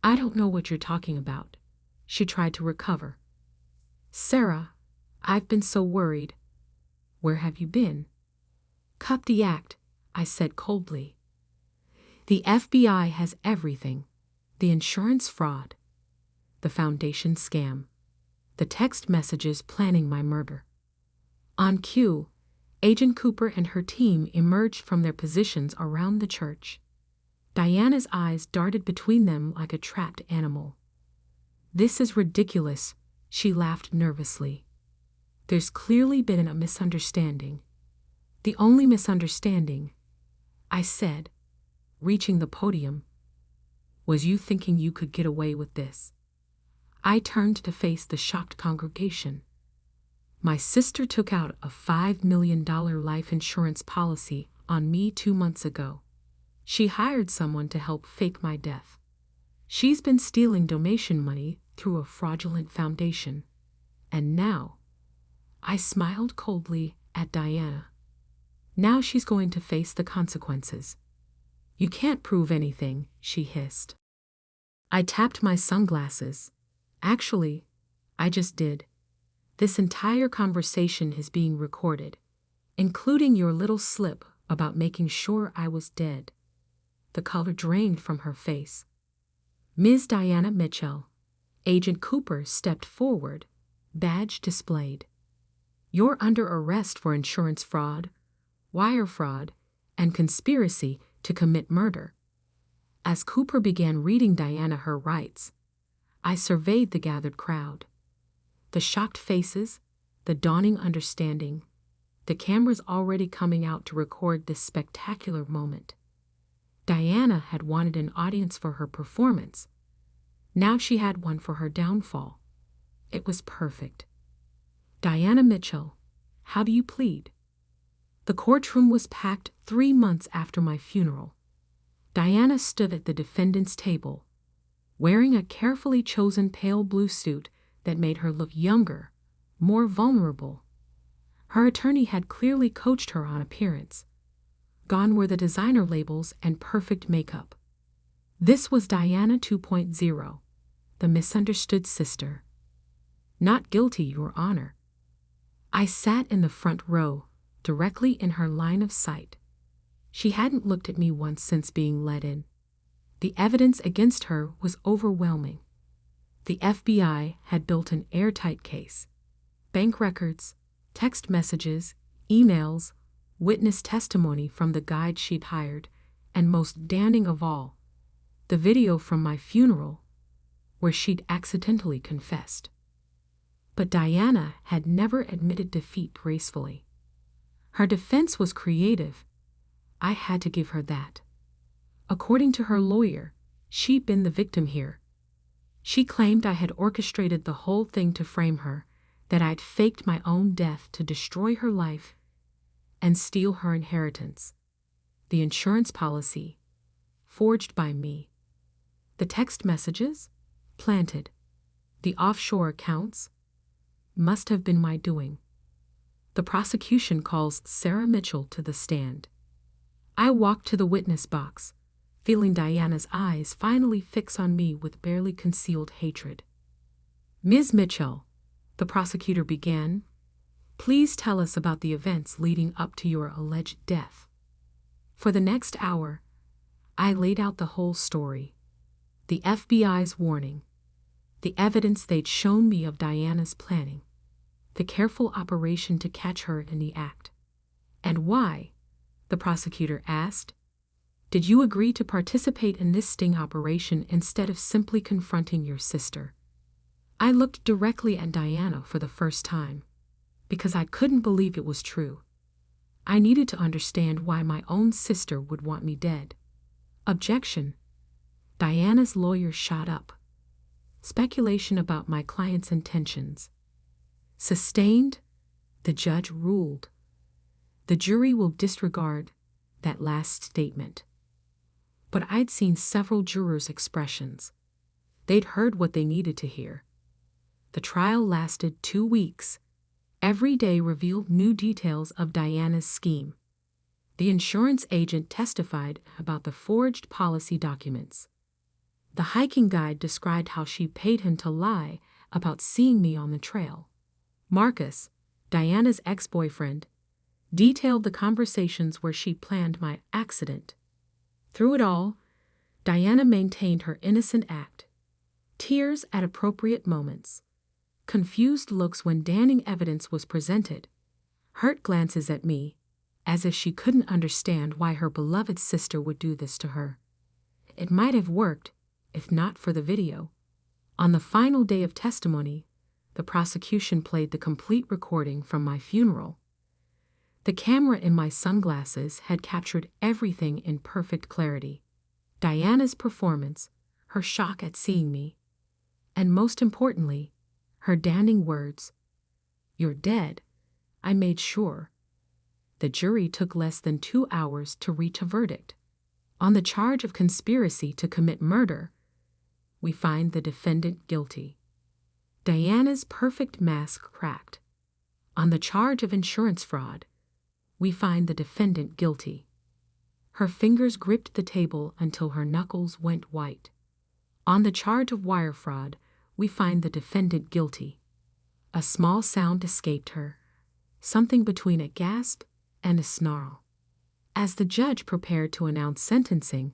I don't know what you're talking about. She tried to recover. Sarah, I've been so worried. Where have you been? Cut the act, I said coldly. The FBI has everything. The insurance fraud. The foundation scam. The text messages planning my murder. On cue, Agent Cooper and her team emerged from their positions around the church. Diana's eyes darted between them like a trapped animal. This is ridiculous, she laughed nervously. There's clearly been a misunderstanding. The only misunderstanding, I said, reaching the podium, was you thinking you could get away with this. I turned to face the shocked congregation. My sister took out a $5 million life insurance policy on me 2 months ago. She hired someone to help fake my death. She's been stealing donation money through a fraudulent foundation. And now, I smiled coldly at Diana. Now she's going to face the consequences. You can't prove anything, she hissed. I tapped my sunglasses. Actually, I just did. This entire conversation is being recorded, including your little slip about making sure I was dead. The color drained from her face. Ms. Diana Mitchell. Agent Cooper stepped forward, badge displayed. You're under arrest for insurance fraud, wire fraud, and conspiracy to commit murder. As Cooper began reading Diana her rights, I surveyed the gathered crowd. The shocked faces, the dawning understanding, the cameras already coming out to record this spectacular moment. Diana had wanted an audience for her performance. Now she had one for her downfall. It was perfect. Diana Mitchell, how do you plead? The courtroom was packed 3 months after my funeral. Diana stood at the defendant's table, wearing a carefully chosen pale blue suit that made her look younger, more vulnerable. Her attorney had clearly coached her on appearance. Gone were the designer labels and perfect makeup. This was Diana 2.0, the misunderstood sister. Not guilty, Your Honor. I sat in the front row, directly in her line of sight. She hadn't looked at me once since being let in. The evidence against her was overwhelming. The FBI had built an airtight case. Bank records, text messages, emails, witness testimony from the guide she'd hired, and most damning of all, the video from my funeral where she'd accidentally confessed. But Diana had never admitted defeat gracefully. Her defense was creative. I had to give her that. According to her lawyer, she'd been the victim here. She claimed I had orchestrated the whole thing to frame her, that I'd faked my own death to destroy her life and steal her inheritance. The insurance policy, forged by me. The text messages, planted. The offshore accounts, must have been my doing. The prosecution calls Sarah Mitchell to the stand. I walked to the witness box, feeling Diana's eyes finally fix on me with barely concealed hatred. Ms. Mitchell, the prosecutor began, please tell us about the events leading up to your alleged death. For the next hour, I laid out the whole story. The FBI's warning, the evidence they'd shown me of Diana's planning, the careful operation to catch her in the act. And why, the prosecutor asked, did you agree to participate in this sting operation instead of simply confronting your sister? I looked directly at Diana for the first time, because I couldn't believe it was true. I needed to understand why my own sister would want me dead. Objection. Diana's lawyer shot up. Speculation about my client's intentions. Sustained, the judge ruled. The jury will disregard that last statement. But I'd seen several jurors' expressions. They'd heard what they needed to hear. The trial lasted 2 weeks. Every day revealed new details of Diana's scheme. The insurance agent testified about the forged policy documents. The hiking guide described how she paid him to lie about seeing me on the trail. Marcus, Diana's ex-boyfriend, detailed the conversations where she planned my accident. Through it all, Diana maintained her innocent act. Tears at appropriate moments. Confused looks when damning evidence was presented. Hurt glances at me, as if she couldn't understand why her beloved sister would do this to her. It might have worked, if not for the video. On the final day of testimony, the prosecution played the complete recording from my funeral. The camera in my sunglasses had captured everything in perfect clarity. Diana's performance, her shock at seeing me, and most importantly, her damning words, "You're dead, I made sure." The jury took less than 2 hours to reach a verdict. On the charge of conspiracy to commit murder, we find the defendant guilty. Diana's perfect mask cracked. On the charge of insurance fraud, we find the defendant guilty. Her fingers gripped the table until her knuckles went white. On the charge of wire fraud, we find the defendant guilty. A small sound escaped her, something between a gasp and a snarl. As the judge prepared to announce sentencing,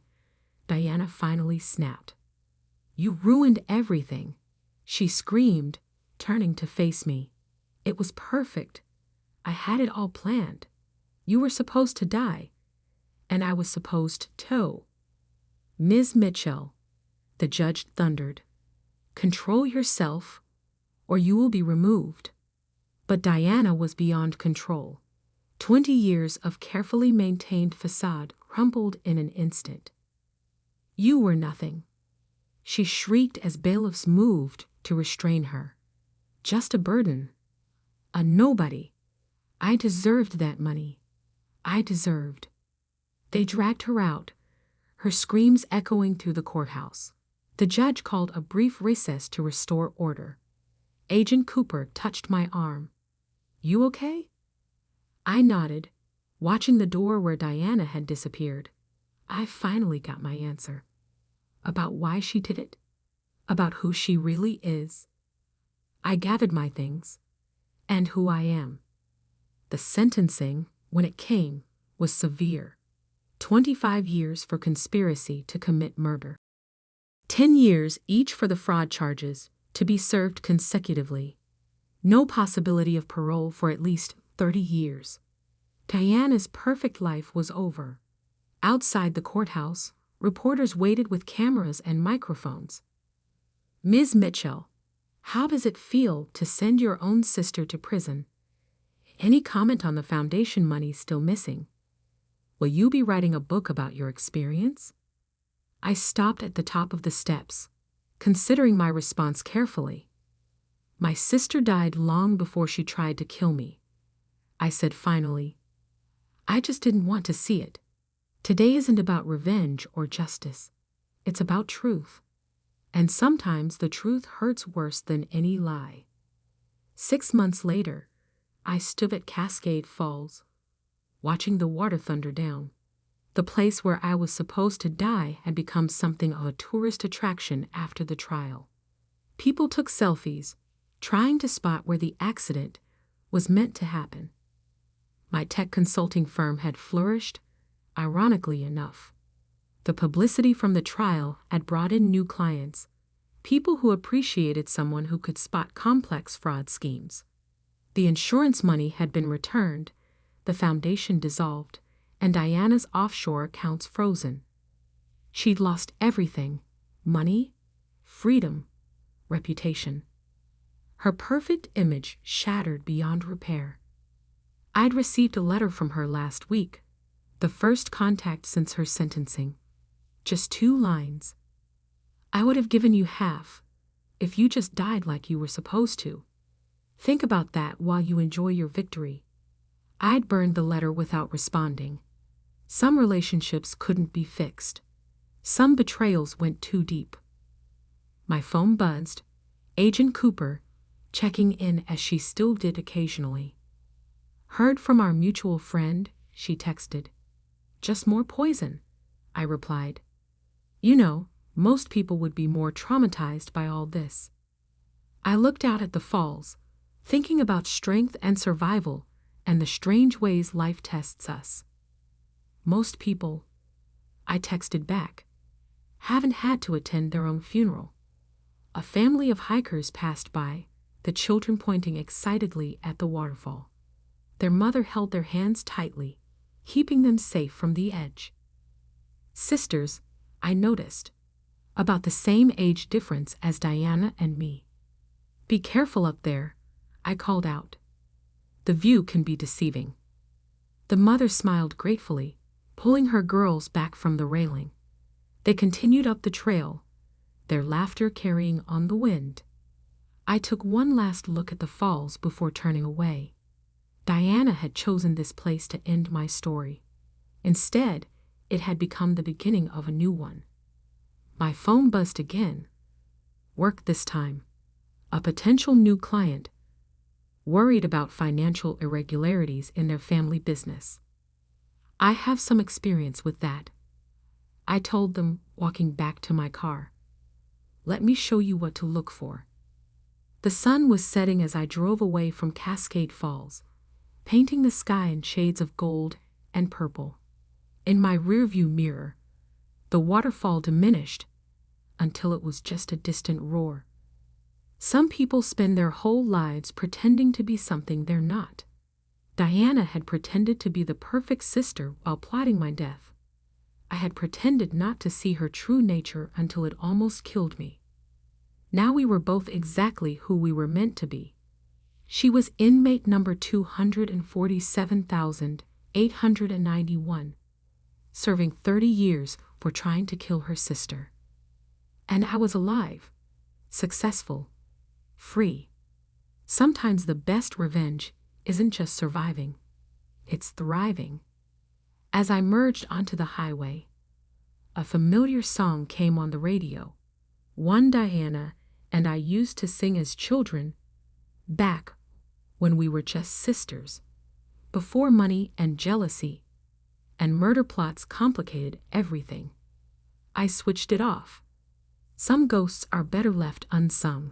Diana finally snapped. "You ruined everything," she screamed, turning to face me. "It was perfect. I had it all planned. You were supposed to die, and I was supposed to." "Ms. Mitchell," the judge thundered, "control yourself, or you will be removed." But Diana was beyond control. 20 years of carefully maintained facade crumbled in an instant. "You were nothing," she shrieked as bailiffs moved to restrain her. "Just a burden. A nobody. I deserved that money. I deserved." They dragged her out, her screams echoing through the courthouse. The judge called a brief recess to restore order. Agent Cooper touched my arm. "You okay?" I nodded, watching the door where Diana had disappeared. I finally got my answer. About why she did it. About who she really is. I gathered my things. And who I am. The sentencing, when it came, was severe. 25 years for conspiracy to commit murder. 10 years each for the fraud charges, to be served consecutively. No possibility of parole for at least 30 years. Diana's perfect life was over. Outside the courthouse, reporters waited with cameras and microphones. "Ms. Mitchell, how does it feel to send your own sister to prison? Any comment on the foundation money still missing? Will you be writing a book about your experience?" I stopped at the top of the steps, considering my response carefully. "My sister died long before she tried to kill me," I said finally. "I just didn't want to see it. Today isn't about revenge or justice. It's about truth. And sometimes the truth hurts worse than any lie." 6 months later, I stood at Cascade Falls, watching the water thunder down. The place where I was supposed to die had become something of a tourist attraction after the trial. People took selfies, trying to spot where the accident was meant to happen. My tech consulting firm had flourished, ironically enough. The publicity from the trial had brought in new clients, people who appreciated someone who could spot complex fraud schemes. The insurance money had been returned, the foundation dissolved, and Diana's offshore accounts frozen. She'd lost everything: money, freedom, reputation. Her perfect image shattered beyond repair. I'd received a letter from her last week, the first contact since her sentencing. Just 2 lines. "I would have given you half, if you just died like you were supposed to. Think about that while you enjoy your victory." I'd burned the letter without responding. Some relationships couldn't be fixed. Some betrayals went too deep. My phone buzzed, Agent Cooper, checking in as she still did occasionally. "Heard from our mutual friend," she texted. "Just more poison," I replied. You know, most people would be more traumatized by all this. I looked out at the falls, thinking about strength and survival and the strange ways life tests us. "Most people," I texted back, "haven't had to attend their own funeral." A family of hikers passed by, the children pointing excitedly at the waterfall. Their mother held their hands tightly, keeping them safe from the edge. Sisters, I noticed, about the same age difference as Diana and me. "Be careful up there," I called out. "The view can be deceiving." The mother smiled gratefully, pulling her girls back from the railing. They continued up the trail, their laughter carrying on the wind. I took one last look at the falls before turning away. Diana had chosen this place to end my story. Instead, it had become the beginning of a new one. My phone buzzed again. Work this time. A potential new client, worried about financial irregularities in their family business. "I have some experience with that," I told them, walking back to my car. "Let me show you what to look for." The sun was setting as I drove away from Cascade Falls, painting the sky in shades of gold and purple. In my rearview mirror, The waterfall diminished until it was just a distant roar. Some people spend their whole lives pretending to be something they're not. Diana had pretended to be the perfect sister while plotting my death. I had pretended not to see her true nature until it almost killed me. Now we were both exactly who we were meant to be. She was inmate number 247,891, serving 30 years for trying to kill her sister. And I was alive, successful, free. Sometimes the best revenge isn't just surviving, it's thriving. As I merged onto the highway, a familiar song came on the radio, one Diana and I used to sing as children, back when we were just sisters, before money and jealousy and murder plots complicated everything. I switched it off. Some ghosts are better left unsung.